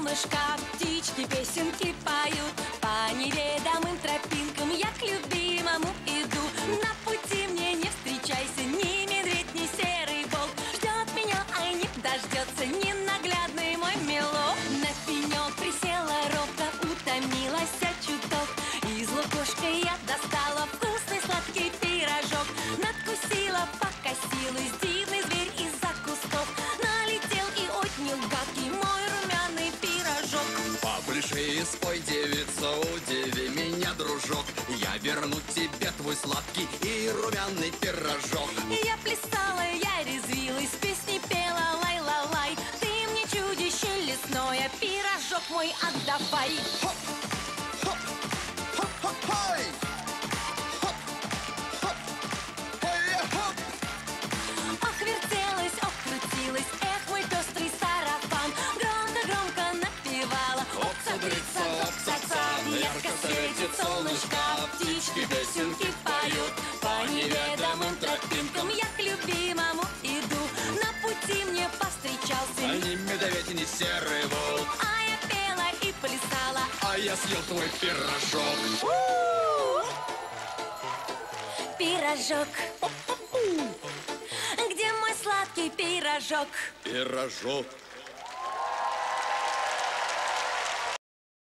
солнышко, птички песенки поют. По неведомым тропинкам я к любимому иду. На пути мне не встречайся ни медведь, ни серый волк. Ждет меня, а не дождется ненаглядный мой милок. На пенек присела робко, утомилась чуток. Из лукошка я достала вкусный сладкий пирожок. Надкусила, покосилась, дивный зверь из-за кустов. Налетел и отнял гадкий мой румяный пирожок. Попляши и спой, девица, удиви меня, дружок. Я верну тебе твой сладкий и румяный пирожок. Я плясала, я резвилась, песни пела, лай-ла-лай. Ты мне чудище лесное, пирожок мой отдавай. Хоп, хоп, хоп, хоп, хой! Хоп, хоп, хой, хоп! Ох, вертелась, ох, крутилась, эх, мой пестрый сарафан. Громко-громко напевала. Оп-ца-дрыца, оп-ца-ца, ярко светит солнышко, птички песенки поют. По неведомым тропинкам я к любимому иду. На пути мне повстречался Ни медведь, ни серый волк, а я пела и плясала. а я съел твой пирожок. Пирожок. Где мой сладкий пирожок? Пирожок.